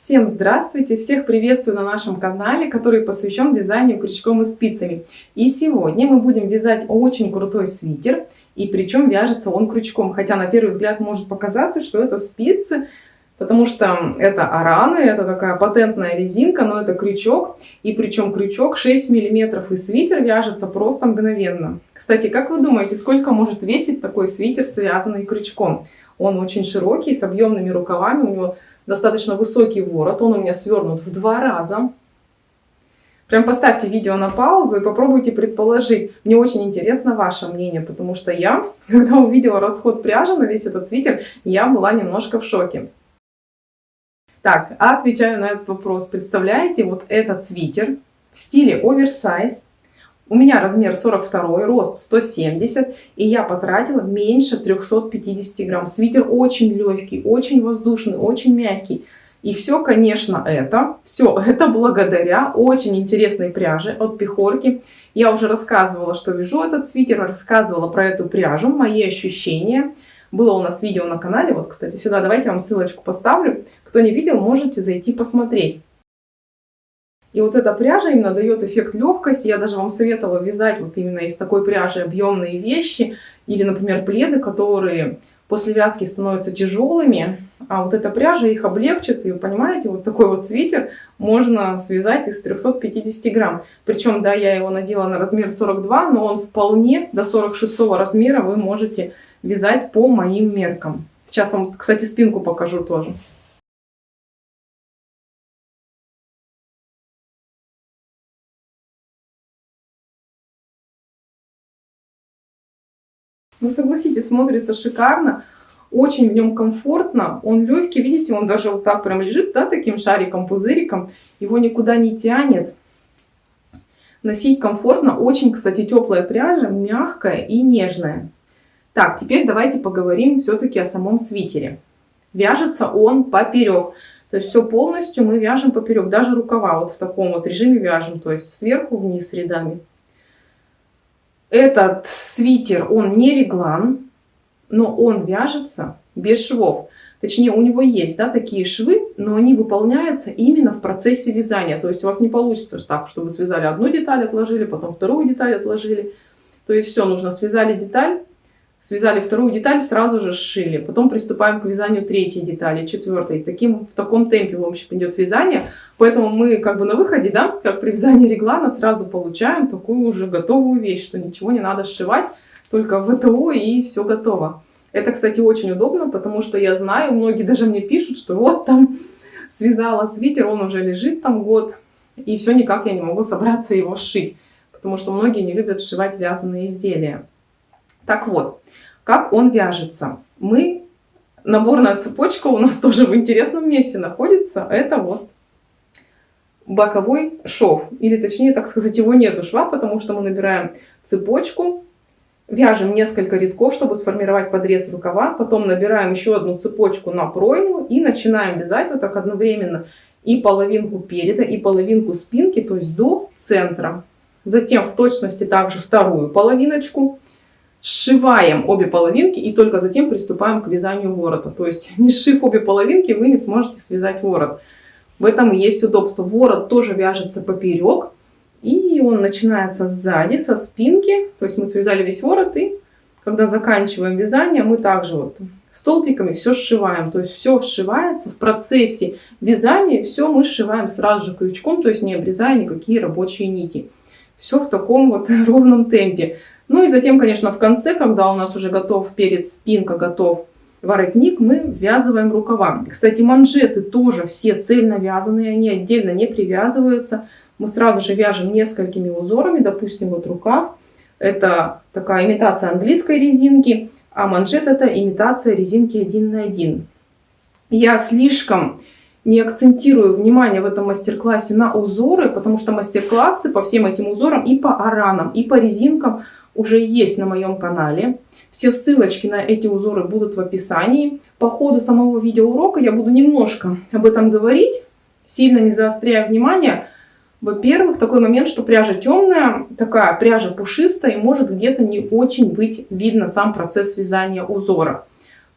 Всем здравствуйте! Всех приветствую на нашем канале, который посвящен вязанию крючком и спицами. И сегодня мы будем вязать очень крутой свитер, и причем вяжется он крючком. Хотя на первый взгляд может показаться, что это спицы, потому что это араны, это такая патентная резинка, но это крючок. И причем крючок 6 мм, и свитер вяжется просто мгновенно. Кстати, как вы думаете, сколько может весить такой свитер, связанный крючком? Он очень широкий, с объемными рукавами, у него достаточно высокий ворот, он у меня свернут в 2 раза. Прям поставьте видео на паузу и попробуйте предположить. Мне очень интересно ваше мнение, потому что я, когда увидела расход пряжи на весь этот свитер, я была немножко в шоке. Так, отвечаю на этот вопрос. Представляете, вот этот свитер в стиле оверсайз. У меня размер 42, рост 170, и я потратила меньше 350 грамм. Свитер очень легкий, очень воздушный, очень мягкий. И все, конечно, это благодаря очень интересной пряже от Пехорки. Я уже рассказывала, что вяжу этот свитер, рассказывала про эту пряжу, мои ощущения. Было у нас видео на канале, вот, кстати, сюда давайте я вам ссылочку поставлю. Кто не видел, можете зайти посмотреть. И вот эта пряжа именно дает эффект легкости. Я даже вам советовала вязать вот именно из такой пряжи объемные вещи. Или, например, пледы, которые после вязки становятся тяжелыми. А вот эта пряжа их облегчит. И вы понимаете, вот такой вот свитер можно связать из 350 грамм. Причем, да, я его надела на размер 42, но он вполне до 46 размера вы можете вязать по моим меркам. Сейчас вам, кстати, спинку покажу тоже. Ну, согласитесь, смотрится шикарно, очень в нем комфортно, он легкий, видите, он даже вот так прям лежит, да, таким шариком, пузыриком, его никуда не тянет. Носить комфортно, очень, кстати, теплая пряжа, мягкая и нежная. Так, теперь давайте поговорим все-таки о самом свитере. Вяжется он поперек, то есть все полностью мы вяжем поперек, даже рукава вот в таком вот режиме вяжем, то есть сверху вниз рядами. Этот свитер, он не реглан, но он вяжется без швов. Точнее, у него есть, да, такие швы, но они выполняются именно в процессе вязания. То есть у вас не получится так, что вы связали одну деталь, отложили, потом вторую деталь отложили. То есть все, нужно связали деталь, связали вторую деталь, сразу же сшили. Потом приступаем к вязанию третьей детали, четвертой. В таком темпе, в общем, идет вязание. Поэтому мы как бы на выходе, да, как при вязании реглана, сразу получаем такую уже готовую вещь, что ничего не надо сшивать, только ВТО и все готово. Это, кстати, очень удобно, потому что я знаю, многие даже мне пишут, что вот там связала свитер, он уже лежит там год, и все никак я не могу собраться его сшить, потому что многие не любят сшивать вязаные изделия. Так вот, как он вяжется? Наборная цепочка у нас тоже в интересном месте находится. Это вот боковой шов. Или точнее, так сказать, его нету шва, потому что мы набираем цепочку, вяжем несколько рядков, чтобы сформировать подрез рукава. Потом набираем еще одну цепочку на пройму и начинаем вязать вот так одновременно и половинку переда, и половинку спинки, то есть до центра. Затем в точности также вторую половиночку. Сшиваем обе половинки и только затем приступаем к вязанию ворота. То есть, не сшив обе половинки, вы не сможете связать ворот. В этом и есть удобство. Ворот тоже вяжется поперек. И он начинается сзади, со спинки. То есть мы связали весь ворот. И когда заканчиваем вязание, мы также вот столбиками все сшиваем. То есть все сшивается в процессе вязания. Все мы сшиваем сразу же крючком, то есть не обрезая никакие рабочие нити. Все в таком вот ровном темпе. Ну и затем, конечно, в конце, когда у нас уже готов перед, спинка, готов воротник, мы ввязываем рукава. Кстати, манжеты тоже все цельно вязаные, они отдельно не привязываются. Мы сразу же вяжем несколькими узорами. Допустим, вот рукав. Это такая имитация английской резинки, а манжет это имитация резинки 1 на 1. Я слишком не акцентирую внимание в этом мастер-классе на узоры, потому что мастер-классы по всем этим узорам и по аранам, и по резинкам уже есть на моем канале. Все ссылочки на эти узоры будут в описании. По ходу самого видеоурока я буду немножко об этом говорить, сильно не заостряя внимание. Во-первых, такой момент, что пряжа темная, такая пряжа пушистая, и может где-то не очень быть видно сам процесс вязания узора.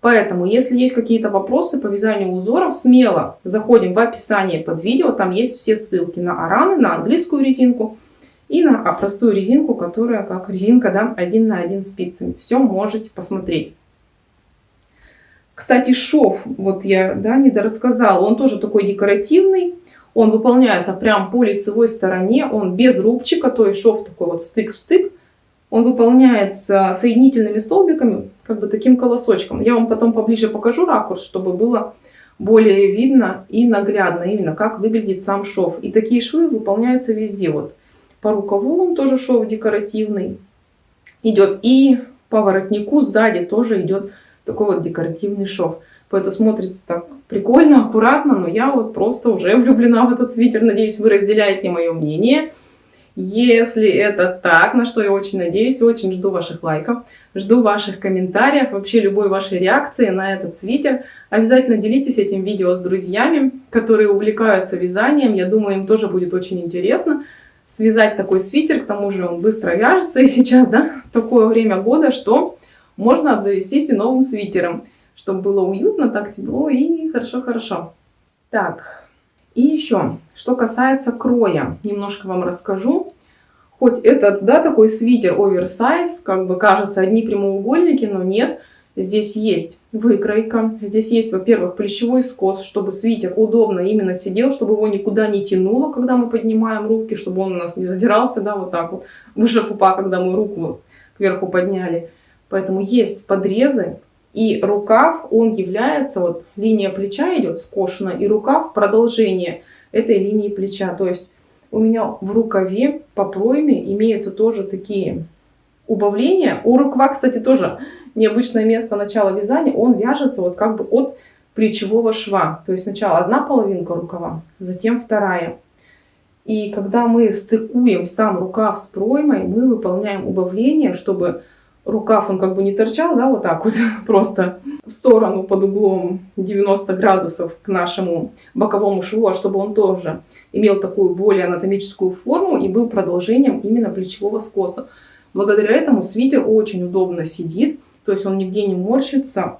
Поэтому, если есть какие-то вопросы по вязанию узоров, смело заходим в описание под видео. Там есть все ссылки на араны, на английскую резинку и на простую резинку, которая как резинка, да, 1 на 1 спицами. Все можете посмотреть. Кстати, шов, вот я, да, недорассказала, он тоже такой декоративный. Он выполняется прям по лицевой стороне, он без рубчика, то есть шов такой вот стык в стык. Он выполняется соединительными столбиками, как бы таким колосочком. Я вам потом поближе покажу ракурс, чтобы было более видно и наглядно именно, как выглядит сам шов. И такие швы выполняются везде. Вот по рукаву он тоже шов декоративный идет. И по воротнику сзади тоже идет такой вот декоративный шов. Поэтому смотрится так прикольно, аккуратно. Но я вот просто уже влюблена в этот свитер. Надеюсь, вы разделяете мое мнение. Если это так, на что я очень надеюсь, очень жду ваших лайков, жду ваших комментариев, вообще любой вашей реакции на этот свитер. Обязательно делитесь этим видео с друзьями, которые увлекаются вязанием. Я думаю, им тоже будет очень интересно связать такой свитер. К тому же он быстро вяжется. И сейчас, да, такое время года, что можно обзавестись и новым свитером, чтобы было уютно, так тепло и хорошо-хорошо. Так. И еще, что касается кроя, немножко вам расскажу. Хоть это, да, такой свитер оверсайз, как бы кажется, одни прямоугольники, но нет. Здесь есть выкройка, здесь есть, во-первых, плечевой скос, чтобы свитер удобно именно сидел, чтобы его никуда не тянуло, когда мы поднимаем руки, чтобы он у нас не задирался, да, вот так вот, выше пупа, когда мы руку кверху подняли. Поэтому есть подрезы. И рукав, он является, вот линия плеча идет скошена, и рукав продолжение этой линии плеча. То есть у меня в рукаве по пройме имеются тоже такие убавления. У рукава, кстати, тоже необычное место начала вязания. Он вяжется вот как бы от плечевого шва. То есть сначала одна половинка рукава, затем вторая. И когда мы стыкуем сам рукав с проймой, мы выполняем убавление, чтобы рукав, он как бы не торчал, да, вот так вот, просто в сторону под углом 90 градусов к нашему боковому шву, а чтобы он тоже имел такую более анатомическую форму и был продолжением именно плечевого скоса. Благодаря этому свитер очень удобно сидит, то есть он нигде не морщится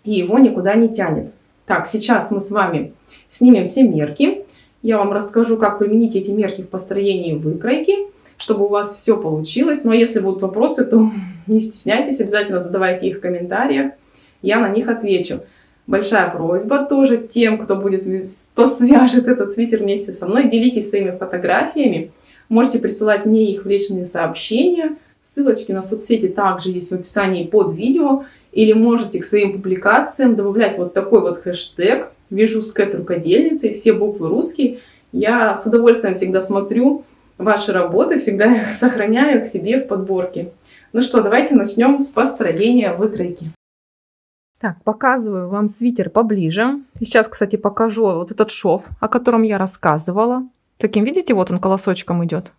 и его никуда не тянет. Так, сейчас мы с вами снимем все мерки. Я вам расскажу, как применить эти мерки в построении выкройки, чтобы у вас все получилось. Но если будут вопросы, то не стесняйтесь, обязательно задавайте их в комментариях. Я на них отвечу. Большая просьба тоже тем, кто свяжет этот свитер вместе со мной, делитесь своими фотографиями. Можете присылать мне их в личные сообщения. Ссылочки на соцсети также есть в описании под видео. Или можете к своим публикациям добавлять вот такой вот хэштег «Вяжу с Кэт рукодельницей», все буквы русские. Я с удовольствием всегда смотрю ваши работы, всегда их сохраняю к себе в подборке. Ну что, давайте начнем с построения выкройки. Так, показываю вам свитер поближе. Сейчас, кстати, покажу вот этот шов, о котором я рассказывала. Таким, видите, вот он колосочком идет.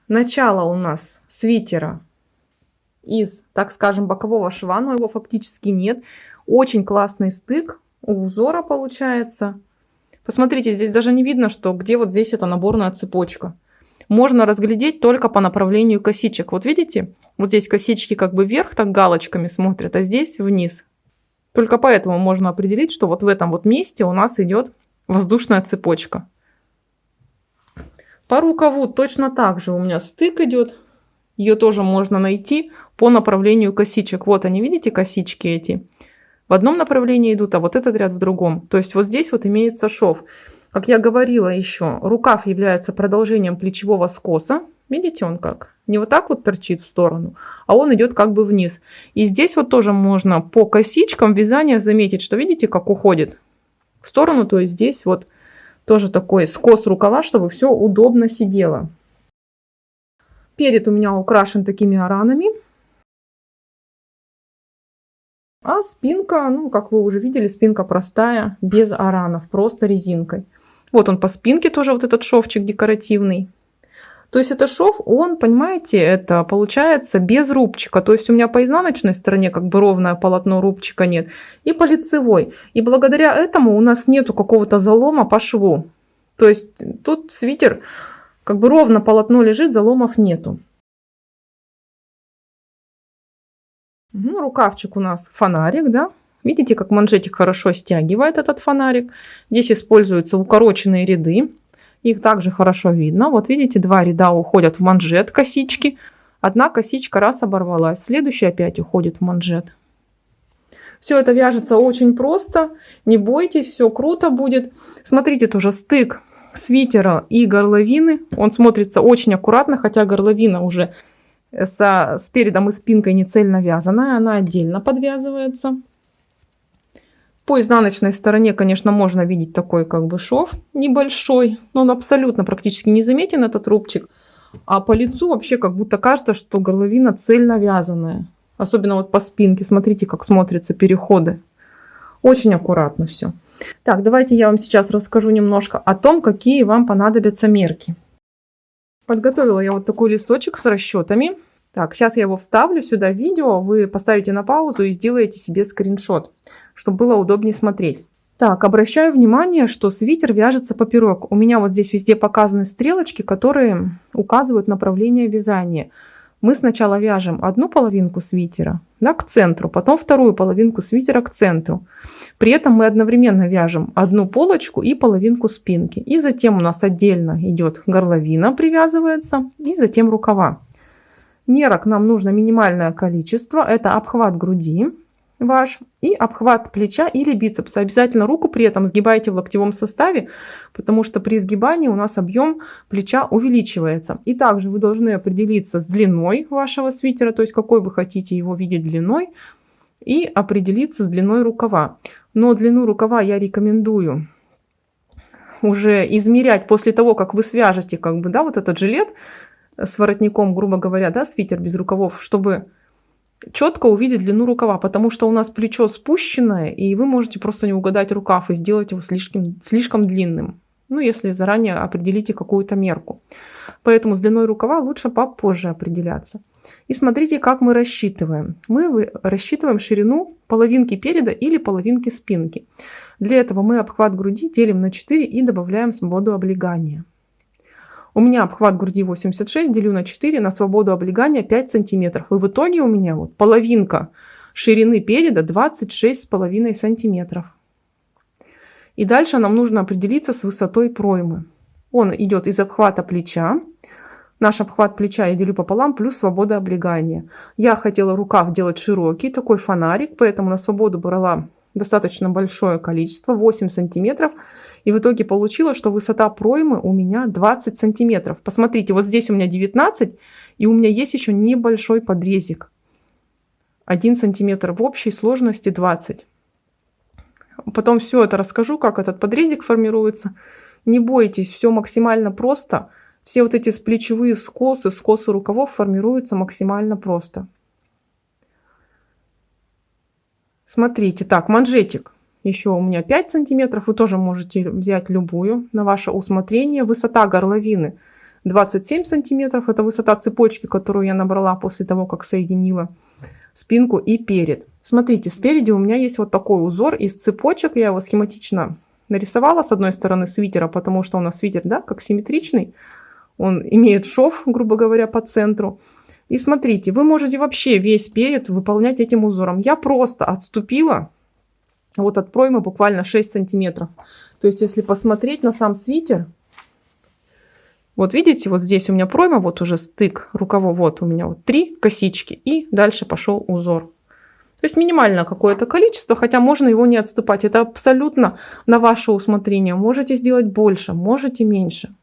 Начало у нас свитера из, так скажем, бокового шва, но его фактически нет. Очень классный стык у узора получается. Посмотрите, здесь даже не видно, что где вот здесь эта наборная цепочка. Можно разглядеть только по направлению косичек. Вот видите, вот здесь косички как бы вверх так галочками смотрят, а здесь вниз. Только поэтому можно определить, что вот в этом вот месте у нас идет воздушная цепочка. По рукаву точно так же у меня стык идет. Ее тоже можно найти по направлению косичек. Вот они, видите, косички эти. В одном направлении идут, а вот этот ряд в другом. То есть вот здесь вот имеется шов. Как я говорила еще, рукав является продолжением плечевого скоса. Видите, он как? Не вот так вот торчит в сторону, а он идет как бы вниз. И здесь вот тоже можно по косичкам вязания заметить, что видите, как уходит в сторону. То есть здесь вот тоже такой скос рукава, чтобы все удобно сидело. Перед у меня украшен такими аранами. А спинка, ну, как вы уже видели, спинка простая, без аранов, просто резинкой. Вот он по спинке тоже, вот этот шовчик декоративный. То есть это шов, он, понимаете, это получается без рубчика. То есть у меня по изнаночной стороне как бы ровное полотно, рубчика нет. И по лицевой. И благодаря этому у нас нету какого-то залома по шву. То есть тут свитер, как бы ровно полотно лежит, заломов нету. Рукавчик у нас фонарик, да? Видите, как манжетик хорошо стягивает этот фонарик. Здесь используются укороченные ряды. Их также хорошо видно. Вот видите, 2 ряда уходят в манжет косички. Одна косичка раз оборвалась, следующая опять уходит в манжет. Все это вяжется очень просто. Не бойтесь, все круто будет. Смотрите, тоже стык свитера и горловины. Он смотрится очень аккуратно, хотя горловина уже с передом и спинкой не цельно вязаная. Она отдельно подвязывается. По изнаночной стороне, конечно, можно видеть такой как бы шов небольшой. Но он абсолютно практически не заметен, этот рубчик. А по лицу вообще как будто кажется, что горловина цельно вязаная. Особенно вот по спинке. Смотрите, как смотрятся переходы. Очень аккуратно все. Так, давайте я вам сейчас расскажу немножко о том, какие вам понадобятся мерки. Подготовила я вот такой листочек с расчетами. Так, сейчас я его вставлю сюда в видео. Вы поставите на паузу и сделаете себе скриншот, чтобы было удобнее смотреть. Так, обращаю внимание, что свитер вяжется поперек. У меня вот здесь везде показаны стрелочки, которые указывают направление вязания. Мы сначала вяжем одну половинку свитера, да, к центру, потом вторую половинку свитера к центру. При этом мы одновременно вяжем одну полочку и половинку спинки. И затем у нас отдельно идет горловина, привязывается, и затем рукава. Мерок нам нужно минимальное количество. Это обхват груди ваш и обхват плеча или бицепса. Обязательно руку при этом сгибайте в локтевом составе, потому что при сгибании у нас объем плеча увеличивается. И также вы должны определиться с длиной вашего свитера, то есть какой вы хотите его видеть длиной, и определиться с длиной рукава. Но длину рукава я рекомендую уже измерять после того, как вы свяжете как бы, да, вот этот жилет с воротником, грубо говоря, да, свитер без рукавов, чтобы четко увидеть длину рукава, потому что у нас плечо спущенное, и вы можете просто не угадать рукав и сделать его слишком длинным. Ну, если заранее определите какую-то мерку. Поэтому с длиной рукава лучше попозже определяться. И смотрите, как мы рассчитываем. Мы рассчитываем ширину половинки переда или половинки спинки. Для этого мы обхват груди делим на 4 и добавляем свободу облегания. У меня обхват груди 86, делю на 4, на свободу облегания 5 сантиметров. И в итоге у меня вот половинка ширины переда 26,5 сантиметров. И дальше нам нужно определиться с высотой проймы. Он идет из обхвата плеча. Наш обхват плеча я делю пополам, плюс свобода облегания. Я хотела рукав делать широкий, такой фонарик, поэтому на свободу брала достаточно большое количество, 8 сантиметров. И в итоге получилось, что высота проймы у меня 20 сантиметров. Посмотрите, вот здесь у меня 19, и у меня есть еще небольшой подрезик. 1 сантиметр в общей сложности 20. Потом все это расскажу, как этот подрезик формируется. Не бойтесь, все максимально просто. Все вот эти плечевые скосы рукавов формируются максимально просто. Смотрите, так, манжетик. Еще у меня 5 сантиметров. Вы тоже можете взять любую на ваше усмотрение. Высота горловины 27 сантиметров. Это высота цепочки, которую я набрала после того, как соединила спинку и перед. Смотрите, спереди у меня есть вот такой узор из цепочек. Я его схематично нарисовала с одной стороны свитера, потому что у нас свитер, да, как симметричный. Он имеет шов, грубо говоря, по центру. И смотрите, вы можете вообще весь перед выполнять этим узором. Я просто отступила вот от проймы буквально 6 сантиметров. То есть, если посмотреть на сам свитер, вот видите, вот здесь у меня пройма, вот уже стык рукава, вот у меня вот 3 косички, и дальше пошел узор. То есть минимальное какое-то количество, хотя можно его не отступать. Это абсолютно на ваше усмотрение. Можете сделать больше, можете меньше.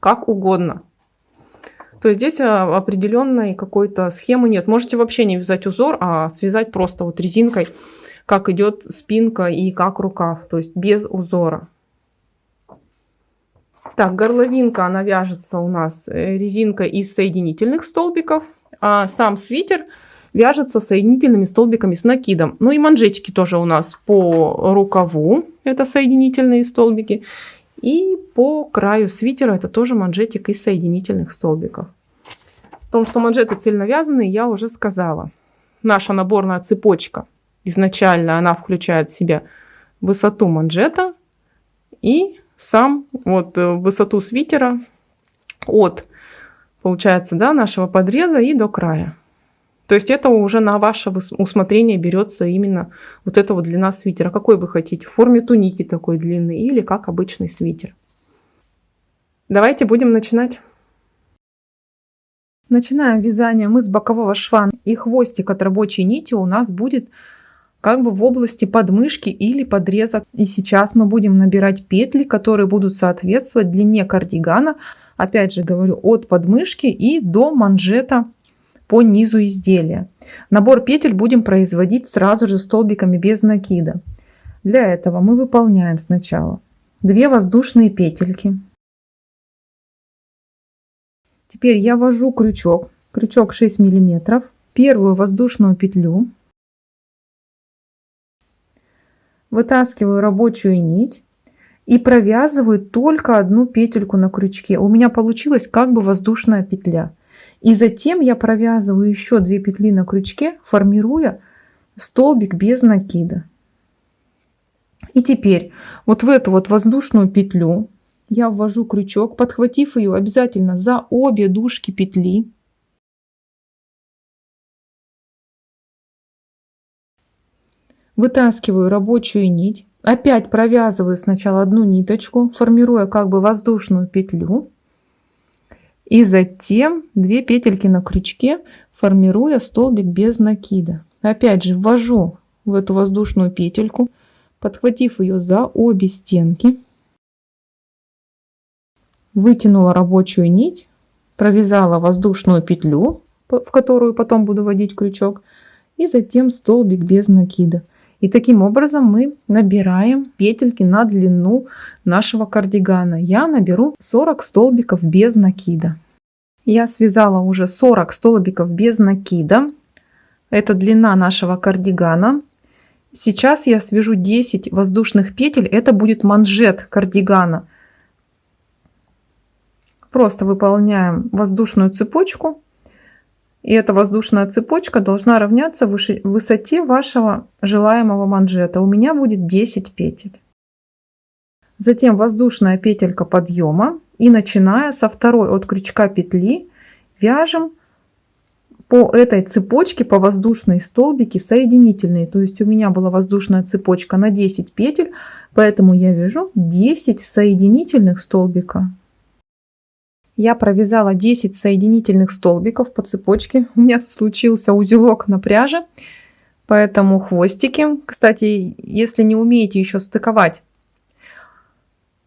Как угодно. То есть здесь определенной какой-то схемы нет. Можете вообще не вязать узор, а связать просто вот резинкой, как идет спинка и как рукав. То есть без узора. Так, горловинка, она вяжется у нас резинкой из соединительных столбиков. А сам свитер вяжется соединительными столбиками с накидом. Ну и манжетики тоже у нас по рукаву. Это соединительные столбики. И по краю свитера это тоже манжетик из соединительных столбиков. О том, что манжеты цельновязанные, я уже сказала. Наша наборная цепочка изначально она включает в себя высоту манжета и сам вот высоту свитера от, получается, да, нашего подреза и до края. То есть это уже на ваше усмотрение берется именно вот эта вот длина свитера. Какой вы хотите? В форме туники такой длины или как обычный свитер. Давайте будем начинать. Начинаем вязание мы с бокового шва, и хвостик от рабочей нити у нас будет как бы в области подмышки или подреза. И сейчас мы будем набирать петли, которые будут соответствовать длине кардигана. Опять же говорю, от подмышки и до манжета по низу изделия. Набор петель будем производить сразу же столбиками без накида. Для этого мы выполняем сначала 2 воздушные петельки. Теперь я ввожу крючок 6 мм, первую воздушную петлю, вытаскиваю рабочую нить и провязываю только одну петельку на крючке. У меня получилась как бы воздушная петля. И затем я провязываю еще 2 петли на крючке, формируя столбик без накида. И теперь вот в эту вот воздушную петлю я ввожу крючок, подхватив ее обязательно за обе дужки петли. Вытаскиваю рабочую нить. Опять провязываю сначала одну ниточку, формируя как бы воздушную петлю. И затем 2 петельки на крючке, формируя столбик без накида. Опять же ввожу в эту воздушную петельку, подхватив ее за обе стенки. Вытянула рабочую нить, провязала воздушную петлю, в которую потом буду вводить крючок, и затем столбик без накида. И таким образом мы набираем петельки на длину нашего кардигана. Я наберу 40 столбиков без накида. Я связала уже 40 столбиков без накида. Это длина нашего кардигана. Сейчас я свяжу 10 воздушных петель. Это будет манжет кардигана. Просто выполняем воздушную цепочку. И эта воздушная цепочка должна равняться высоте вашего желаемого манжета. У меня будет 10 петель. Затем воздушная петелька подъема. И начиная со второй от крючка петли вяжем по этой цепочке по воздушной столбики соединительные. То есть у меня была воздушная цепочка на 10 петель. Поэтому я вяжу 10 соединительных столбика. Я провязала 10 соединительных столбиков по цепочке. У меня случился узелок на пряже, поэтому хвостики. Кстати, если не умеете еще стыковать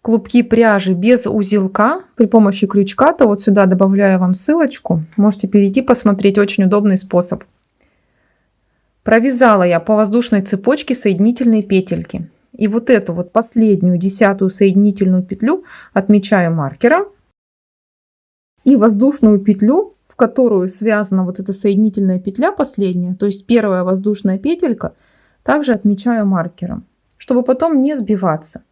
клубки пряжи без узелка при помощи крючка, то вот сюда добавляю вам ссылочку. Можете перейти посмотреть, очень удобный способ. Провязала я по воздушной цепочке соединительные петельки. И вот эту вот последнюю 10-ю соединительную петлю отмечаю маркером. И воздушную петлю, в которую связана вот эта соединительная петля последняя, то есть первая воздушная петелька, также отмечаю маркером, чтобы потом не сбиваться.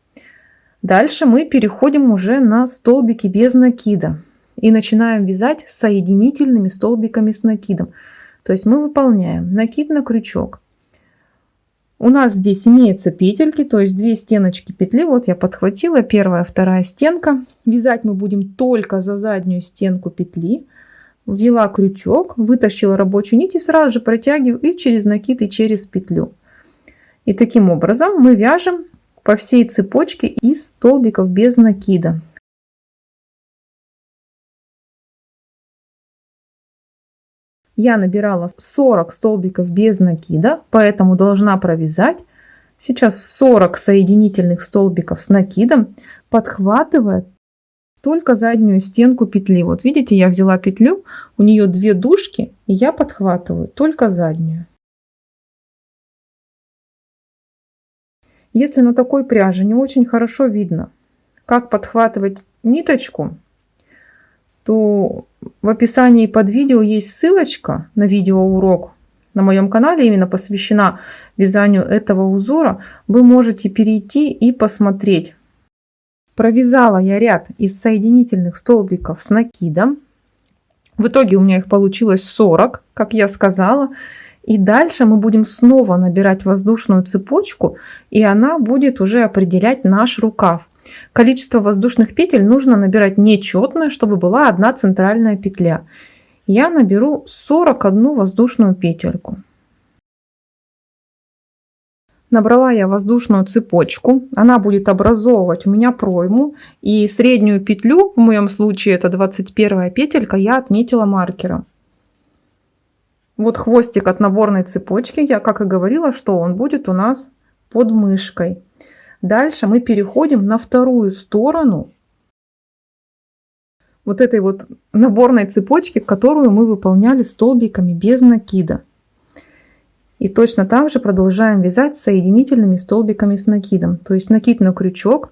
Дальше мы переходим уже на столбики без накида и начинаем вязать соединительными столбиками с накидом. То есть мы выполняем накид на крючок. У нас здесь имеются петельки, то есть 2 стеночки петли. Вот я подхватила, первая, вторая стенка. Вязать мы будем только за заднюю стенку петли. Ввела крючок, вытащила рабочую нить и сразу же протягиваю и через накид, и через петлю. И таким образом мы вяжем по всей цепочке из столбиков без накида. Я набирала 40 столбиков без накида, поэтому должна провязать сейчас 40 соединительных столбиков с накидом, подхватывая только заднюю стенку петли. Вот видите, я взяла петлю, у нее 2 дужки, и я подхватываю только заднюю. Если на такой пряже не очень хорошо видно, как подхватывать ниточку, то в описании под видео есть ссылочка на видеоурок на моем канале, именно посвящена вязанию этого узора. Вы можете перейти и посмотреть. Провязала я ряд из соединительных столбиков с накидом. В итоге у меня их получилось 40, как я сказала. И дальше мы будем снова набирать воздушную цепочку, и она будет уже определять наш рукав. Количество воздушных петель нужно набирать нечетное, чтобы была одна центральная петля. я наберу 41 воздушную петельку. Набрала я воздушную цепочку, она будет образовывать у меня пройму, и среднюю петлю, в моем случае это 21 петелька, я отметила маркером. Вот хвостик от наборной цепочки, я как и говорила, что он будет у нас под мышкой. Дальше мы переходим на вторую сторону вот этой вот наборной цепочки, которую мы выполняли столбиками без накида. И точно так же продолжаем вязать соединительными столбиками с накидом. То есть накид на крючок.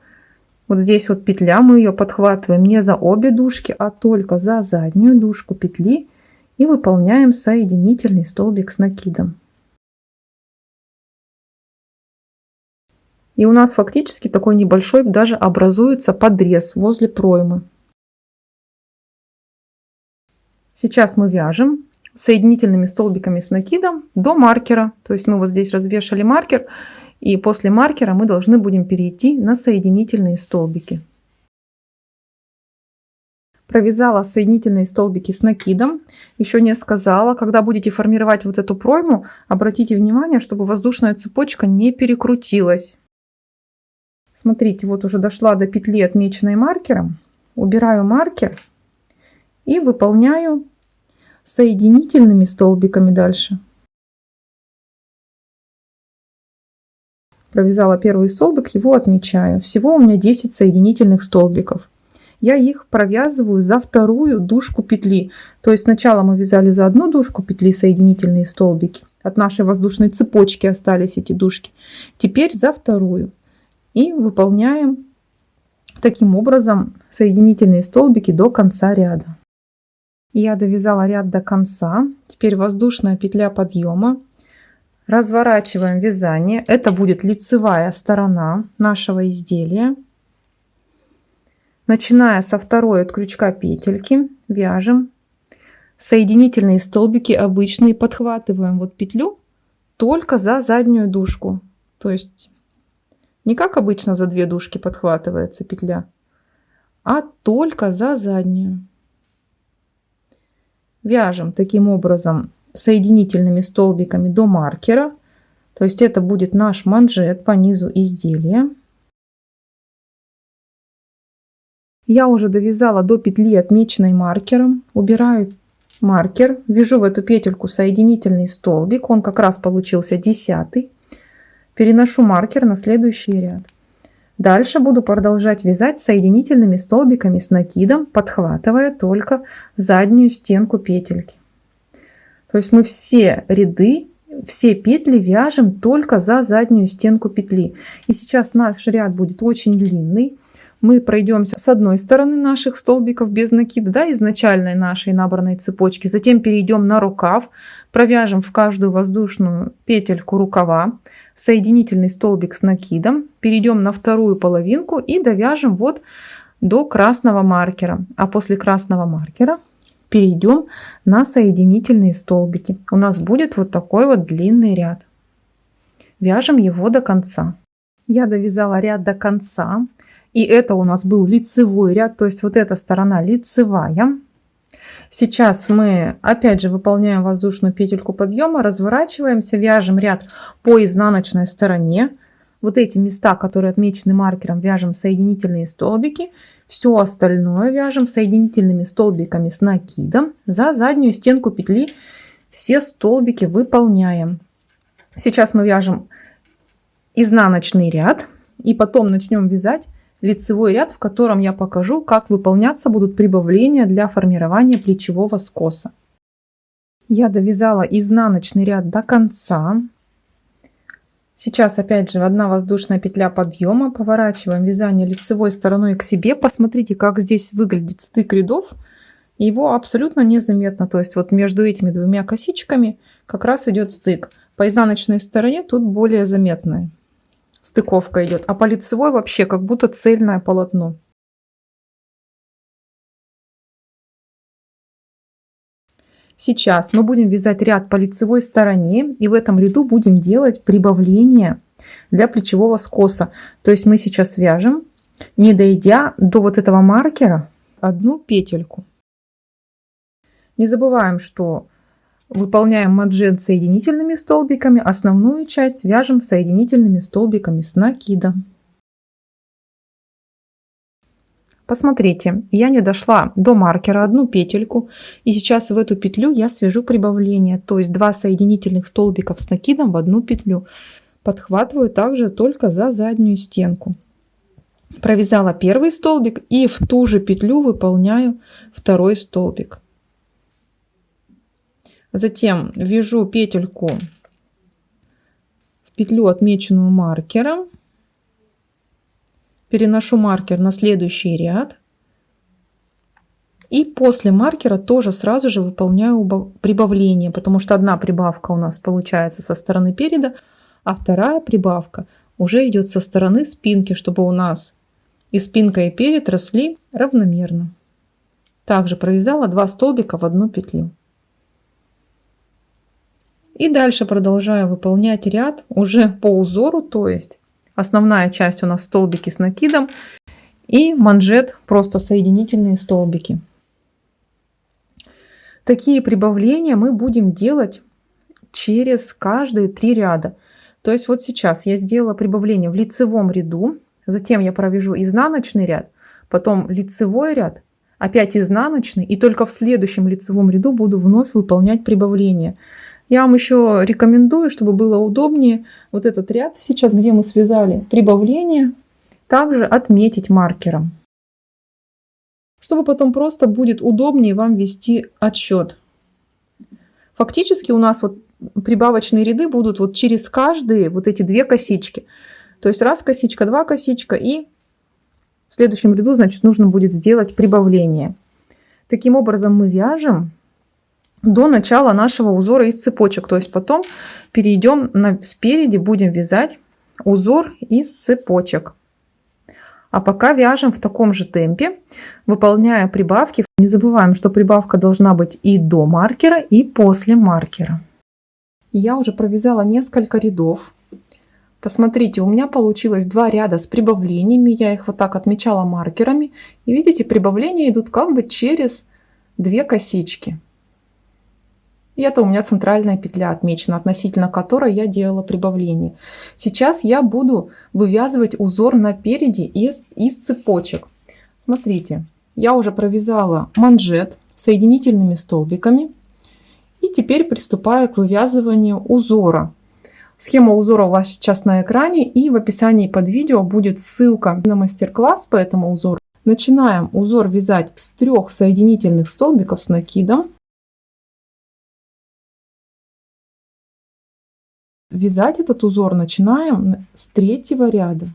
Вот здесь вот петля, мы ее подхватываем не за обе дужки, а только за заднюю дужку петли. И выполняем соединительный столбик с накидом. И у нас фактически такой небольшой даже образуется подрез возле проймы. Сейчас мы вяжем соединительными столбиками с накидом до маркера. То есть мы вот здесь развешали маркер, и после маркера мы должны будем перейти на соединительные столбики. Провязала соединительные столбики с накидом. Еще не сказала, когда будете формировать вот эту пройму, обратите внимание, чтобы воздушная цепочка не перекрутилась. Смотрите, вот уже дошла до петли, отмеченной маркером. Убираю маркер и выполняю соединительными столбиками дальше. Провязала первый столбик, его отмечаю. Всего у меня 10 соединительных столбиков. Я их провязываю за вторую дужку петли. То есть сначала мы вязали за одну дужку петли соединительные столбики. От нашей воздушной цепочки остались эти дужки. Теперь за вторую. И выполняем таким образом соединительные столбики до конца ряда. Я довязала ряд до конца. Теперь воздушная петля подъема. Разворачиваем вязание. Это будет лицевая сторона нашего изделия. Начиная со второй от крючка петельки, вяжем соединительные столбики обычные, подхватываем вот петлю только за заднюю дужку. То есть не как обычно за две дужки подхватывается петля, а только за заднюю. Вяжем таким образом соединительными столбиками до маркера. То есть это будет наш манжет по низу изделия. Я уже довязала до петли, отмеченной маркером. Убираю маркер, вяжу в эту петельку соединительный столбик. Он как раз получился 10. Переношу маркер на следующий ряд. Дальше буду продолжать вязать соединительными столбиками с накидом, подхватывая только заднюю стенку петельки. То есть мы все ряды, все петли вяжем только за заднюю стенку петли. И сейчас наш ряд будет очень длинный. Мы пройдемся с одной стороны наших столбиков без накида, да, изначальной нашей набранной цепочки. Затем перейдем на рукав, провяжем в каждую воздушную петельку рукава соединительный столбик с накидом, перейдем на вторую половинку и довяжем вот до красного маркера. А после красного маркера перейдем на соединительные столбики. У нас будет вот такой вот длинный ряд. Вяжем его до конца. Я довязала ряд до конца. И это у нас был лицевой ряд, то есть вот эта сторона лицевая. Сейчас мы опять же выполняем воздушную петельку подъема, разворачиваемся, вяжем ряд по изнаночной стороне. Вот эти места, которые отмечены маркером, вяжем соединительные столбики. Все остальное вяжем соединительными столбиками с накидом. За заднюю стенку петли все столбики выполняем. Сейчас мы вяжем изнаночный ряд и потом начнем вязать лицевой ряд, в котором я покажу, как выполняться будут прибавления для формирования плечевого скоса. Я довязала изнаночный ряд до конца. Сейчас опять же одна воздушная петля подъема, поворачиваем вязание лицевой стороной к себе. Посмотрите, как здесь выглядит стык рядов. Его абсолютно незаметно, то есть вот между этими двумя косичками как раз идет стык. По изнаночной стороне тут более заметная стыковка идет, а по лицевой вообще как будто цельное полотно. Сейчас мы будем вязать ряд по лицевой стороне, и в этом ряду будем делать прибавление для плечевого скоса. То есть мы сейчас вяжем, не дойдя до вот этого маркера, одну петельку. Не забываем, что выполняем манжет соединительными столбиками, основную часть вяжем соединительными столбиками с накида. Посмотрите, я не дошла до маркера, одну петельку, и сейчас в эту петлю я свяжу прибавление, то есть 2 соединительных столбиков с накидом в одну петлю. Подхватываю также только за заднюю стенку. Провязала первый столбик и в ту же петлю выполняю второй столбик. Затем вяжу петельку в петлю, отмеченную маркером. Переношу маркер на следующий ряд. И после маркера тоже сразу же выполняю прибавление, потому что одна прибавка у нас получается со стороны переда, а вторая прибавка уже идет со стороны спинки, чтобы у нас и спинка, и перед росли равномерно. Также провязала 2 столбика в одну петлю. И дальше продолжаю выполнять ряд уже по узору, то есть основная часть у нас столбики с накидом и манжет просто соединительные столбики. Такие прибавления мы будем делать через каждые 3 ряда. То есть вот сейчас я сделала прибавление в лицевом ряду, затем я провяжу изнаночный ряд, потом лицевой ряд, опять изнаночный, и только в следующем лицевом ряду буду вновь выполнять прибавление. Я вам еще рекомендую, чтобы было удобнее, вот этот ряд сейчас, где мы связали прибавление, также отметить маркером, чтобы потом просто будет удобнее вам вести отсчет. Фактически у нас вот прибавочные ряды будут вот через каждые вот эти 2 косички. То есть раз косичка, 2 косичка, и в следующем ряду, значит, нужно будет сделать прибавление. Таким образом мы вяжем до начала нашего узора из цепочек. То есть потом перейдем спереди, будем вязать узор из цепочек. А пока вяжем в таком же темпе, выполняя прибавки. Не забываем, что прибавка должна быть и до маркера, и после маркера. Я уже провязала несколько рядов. Посмотрите, у меня получилось 2 ряда с прибавлениями. Я их вот так отмечала маркерами. И видите, прибавления идут как бы через 2 косички. И это у меня центральная петля отмечена, относительно которой я делала прибавление. Сейчас я буду вывязывать узор напереди из цепочек. Смотрите, я уже провязала манжет соединительными столбиками. И теперь приступаю к вывязыванию узора. Схема узора у вас сейчас на экране, и в описании под видео будет ссылка на мастер-класс по этому узору. Начинаем узор вязать с 3 соединительных столбиков с накидом. Вязать этот узор начинаем с 3-го ряда.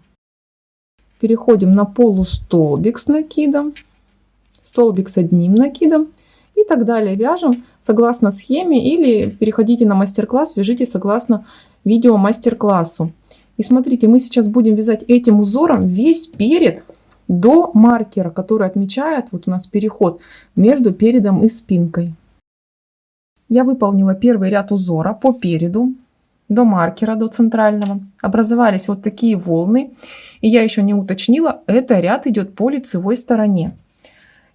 Переходим на полустолбик с накидом, столбик с одним накидом и так далее. Вяжем согласно схеме, или переходите на мастер-класс, вяжите согласно видео мастер-классу. И смотрите, мы сейчас будем вязать этим узором весь перед до маркера, который отмечает вот у нас переход между передом и спинкой. Я выполнила первый ряд узора по переду до маркера, до центрального. Образовались вот такие волны. И я еще не уточнила, это ряд идет по лицевой стороне.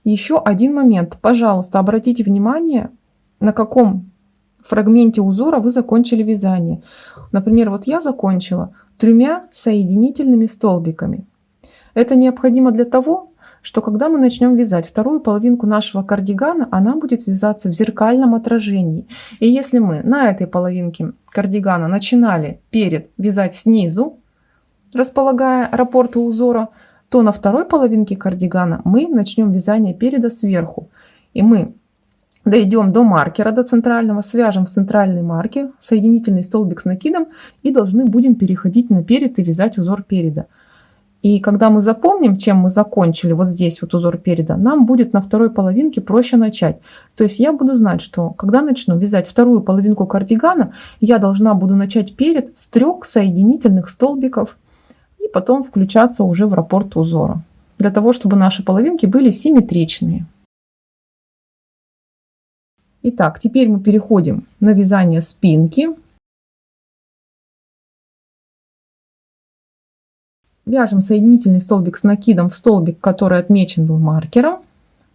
Еще один момент. Пожалуйста, обратите внимание, на каком фрагменте узора вы закончили вязание. Например, вот я закончила 3 соединительными столбиками. Это необходимо для того, что когда мы начнем вязать вторую половинку нашего кардигана, она будет вязаться в зеркальном отражении. И если мы на этой половинке кардигана начинали перед вязать снизу, располагая раппорты узора, то на второй половинке кардигана мы начнем вязание переда сверху. И мы дойдем до маркера, до центрального, свяжем в центральный маркер, соединительный столбик с накидом и должны будем переходить на перед и вязать узор переда. И когда мы запомним, чем мы закончили вот здесь вот узор переда, нам будет на второй половинке проще начать. То есть я буду знать, что когда начну вязать вторую половинку кардигана, я должна буду начать перед с 3 соединительных столбиков и потом включаться уже в раппорт узора, для того, чтобы наши половинки были симметричные. Итак, теперь мы переходим на вязание спинки. Вяжем соединительный столбик с накидом в столбик, который отмечен был маркером.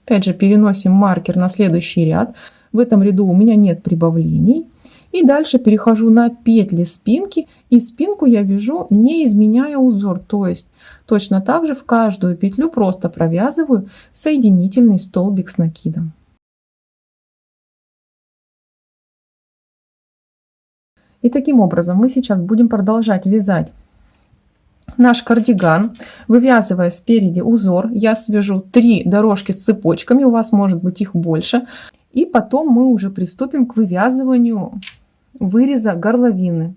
Опять же, переносим маркер на следующий ряд. В этом ряду у меня нет прибавлений. И дальше перехожу на петли спинки, и спинку я вяжу, не изменяя узор. То есть точно так же в каждую петлю просто провязываю соединительный столбик с накидом. И таким образом мы сейчас будем продолжать вязать наш кардиган, вывязывая спереди узор. Я свяжу 3 дорожки с цепочками, у вас может быть их больше. И потом мы уже приступим к вывязыванию выреза горловины.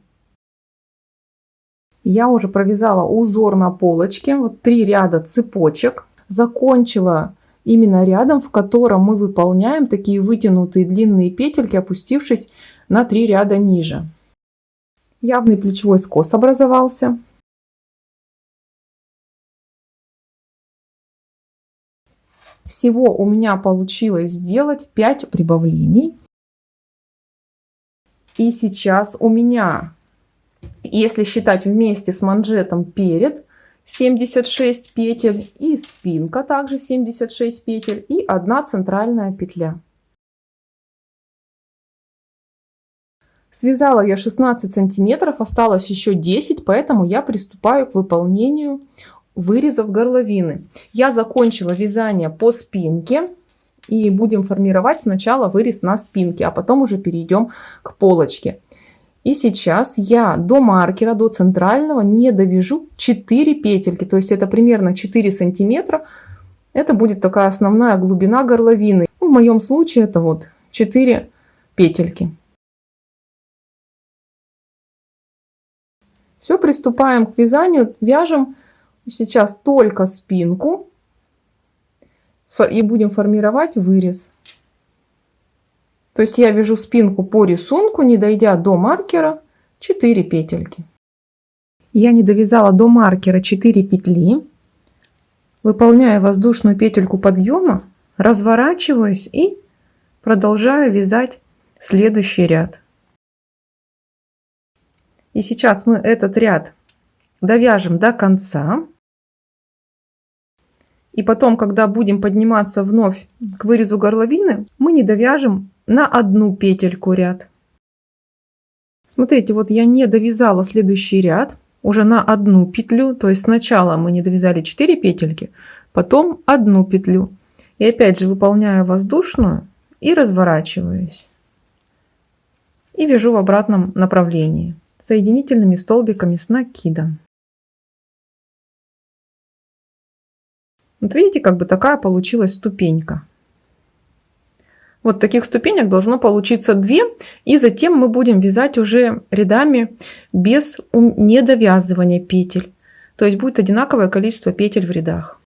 Я уже провязала узор на полочке, вот 3 ряда цепочек. Закончила именно рядом, в котором мы выполняем такие вытянутые длинные петельки, опустившись на 3 ряда ниже. Явный плечевой скос образовался. Всего у меня получилось сделать 5 прибавлений. И сейчас у меня, если считать вместе с манжетом перед, 76 петель, и спинка также 76 петель, и 1 центральная петля. Связала я 16 сантиметров, осталось еще 10, поэтому я приступаю к выполнению вырезов горловины. Я закончила вязание по спинке. И будем формировать сначала вырез на спинке, а потом уже перейдем к полочке. И сейчас я до маркера, до центрального не довяжу 4 петельки. То есть это примерно 4 сантиметра. Это будет такая основная глубина горловины. В моем случае это вот 4 петельки. Все, приступаем к вязанию. Вяжем сейчас только спинку. И будем формировать вырез. То есть я вяжу спинку по рисунку, не дойдя до маркера, 4 петельки. Я не довязала до маркера 4 петли. Выполняю воздушную петельку подъема, разворачиваюсь и продолжаю вязать следующий ряд. И сейчас мы этот ряд довяжем до конца. И потом, когда будем подниматься вновь к вырезу горловины, мы не довяжем на 1 петельку ряд. Смотрите, вот я не довязала следующий ряд уже на 1 петлю. То есть сначала мы не довязали 4 петельки, потом 1 петлю. И опять же выполняю воздушную и разворачиваюсь. И вяжу в обратном направлении соединительными столбиками с накидом. Вот видите, как бы такая получилась ступенька. Вот таких ступенек должно получиться 2. И затем мы будем вязать уже рядами без недовязывания петель. То есть будет одинаковое количество петель в рядах.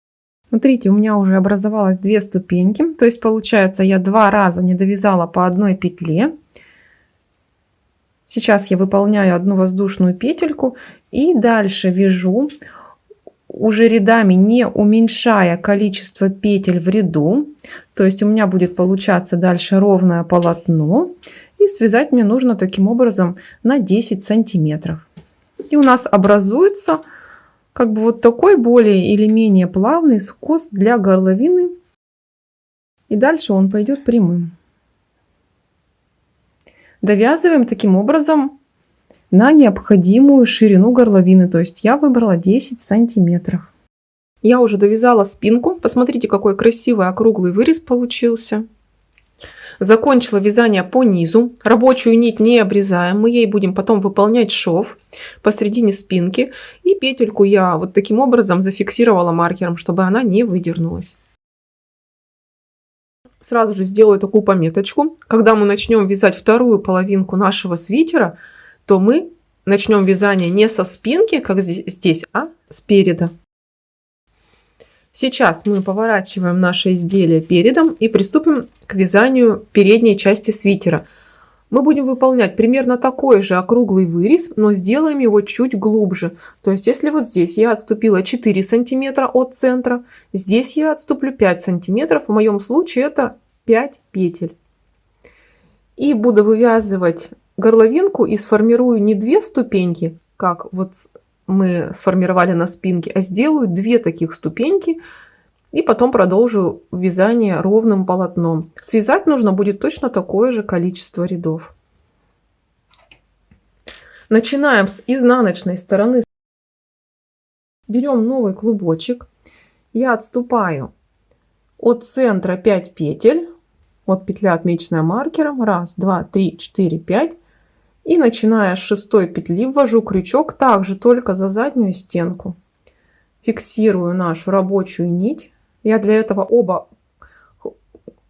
Смотрите, у меня уже образовалось 2 ступеньки. То есть получается, я 2 раза не довязала по 1 петле. Сейчас я выполняю 1 воздушную петельку. И дальше вяжу уже рядами, не уменьшая количество петель в ряду. То есть у меня будет получаться дальше ровное полотно. И связать мне нужно таким образом на 10 сантиметров. И у нас образуется как бы вот такой более или менее плавный скос для горловины. И дальше он пойдет прямым. Довязываем таким образом на необходимую ширину горловины. То есть я выбрала 10 сантиметров. Я уже довязала спинку. Посмотрите, какой красивый округлый вырез получился. Закончила вязание по низу. Рабочую нить не обрезаем. Мы ей будем потом выполнять шов посередине спинки. И петельку я вот таким образом зафиксировала маркером, чтобы она не выдернулась. Сразу же сделаю такую пометочку. Когда мы начнем вязать вторую половинку нашего свитера, то мы начнем вязание не со спинки, как здесь, а спереда. Сейчас мы поворачиваем наше изделие передом и приступим к вязанию передней части свитера. Мы будем выполнять примерно такой же округлый вырез, но сделаем его чуть глубже. То есть, если вот здесь я отступила 4 сантиметра от центра, здесь я отступлю 5 сантиметров. В моем случае это 5 петель. И буду вывязывать горловинку и сформирую не 2 ступеньки, как вот мы сформировали на спинке, а сделаю 2 таких ступеньки И потом продолжу вязание ровным полотном. Связать нужно будет точно такое же количество рядов. Начинаем с изнаночной стороны. Берем новый клубочек. Я отступаю от центра 5 петель. Вот петля, отмеченная маркером. 1, 2, 3, 4, 5. И начиная с 6 петли ввожу крючок также только за заднюю стенку. Фиксирую нашу рабочую нить. Я для этого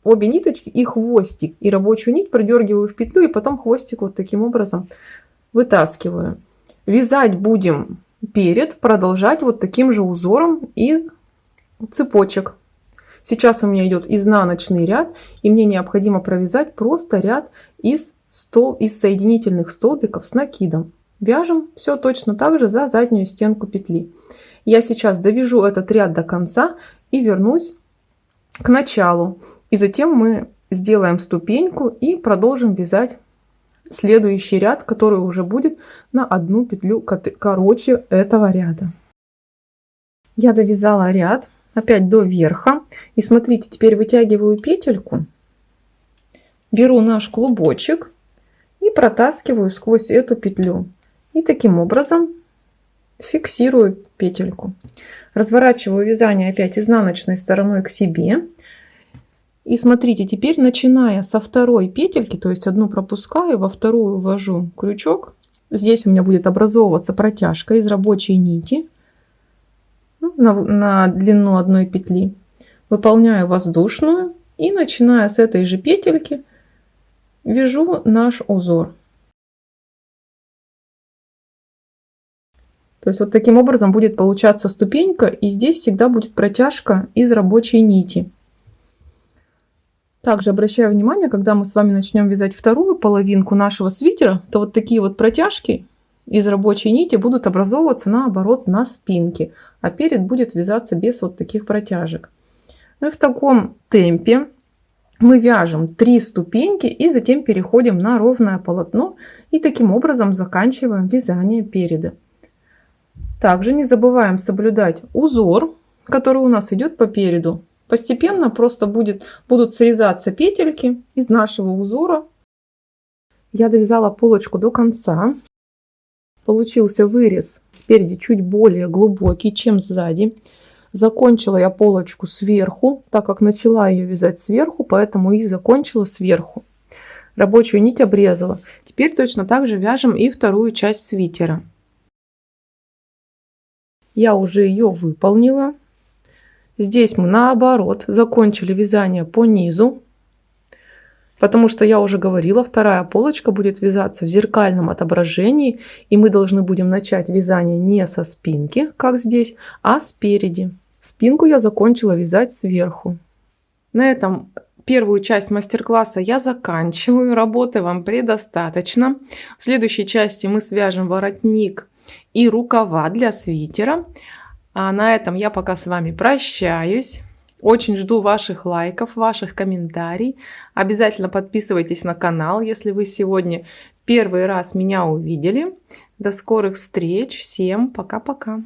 обе ниточки и хвостик, и рабочую нить продергиваю в петлю, и потом хвостик вот таким образом вытаскиваю. Вязать будем продолжать вот таким же узором из цепочек. Сейчас у меня идет изнаночный ряд, и мне необходимо провязать просто ряд из соединительных столбиков с накидом. Вяжем все точно так же за заднюю стенку петли. Я сейчас довяжу этот ряд до конца и вернусь к началу. И затем мы сделаем ступеньку и продолжим вязать следующий ряд, который уже будет на одну петлю короче этого ряда. Я довязала ряд опять до верха. И смотрите, теперь вытягиваю петельку, беру наш клубочек и протаскиваю сквозь эту петлю. И таким образом фиксирую петельку. Разворачиваю вязание опять изнаночной стороной к себе. И смотрите, теперь начиная со второй петельки, то есть одну пропускаю, во вторую ввожу крючок. Здесь у меня будет образовываться протяжка из рабочей нити на длину одной петли. Выполняю воздушную и начиная с этой же петельки вяжу наш узор. То есть вот таким образом будет получаться ступенька, и здесь всегда будет протяжка из рабочей нити. Также обращаю внимание, когда мы с вами начнем вязать вторую половинку нашего свитера, то вот такие вот протяжки из рабочей нити будут образовываться наоборот на спинке, а перед будет вязаться без вот таких протяжек. Ну и в таком темпе мы вяжем 3 ступеньки и затем переходим на ровное полотно и таким образом заканчиваем вязание переда. Также не забываем соблюдать узор, который у нас идет по переду. Постепенно просто будут срезаться петельки из нашего узора. Я довязала полочку до конца. Получился вырез спереди чуть более глубокий, чем сзади. Закончила я полочку сверху, так как начала ее вязать сверху, поэтому и закончила сверху. Рабочую нить обрезала. Теперь точно так же вяжем и вторую часть свитера. Я уже ее выполнила. Здесь мы наоборот закончили вязание по низу, потому что я уже говорила, вторая полочка будет вязаться в зеркальном отображении, и мы должны будем начать вязание не со спинки, как здесь, а спереди. Спинку я закончила вязать сверху. На этом первую часть мастер-класса я заканчиваю. Работы вам предостаточно. В следующей части мы свяжем воротник и рукава для свитера. А на этом я пока с вами прощаюсь. Очень жду ваших лайков, ваших комментариев. Обязательно подписывайтесь на канал, если вы сегодня первый раз меня увидели. До скорых встреч. Всем пока-пока.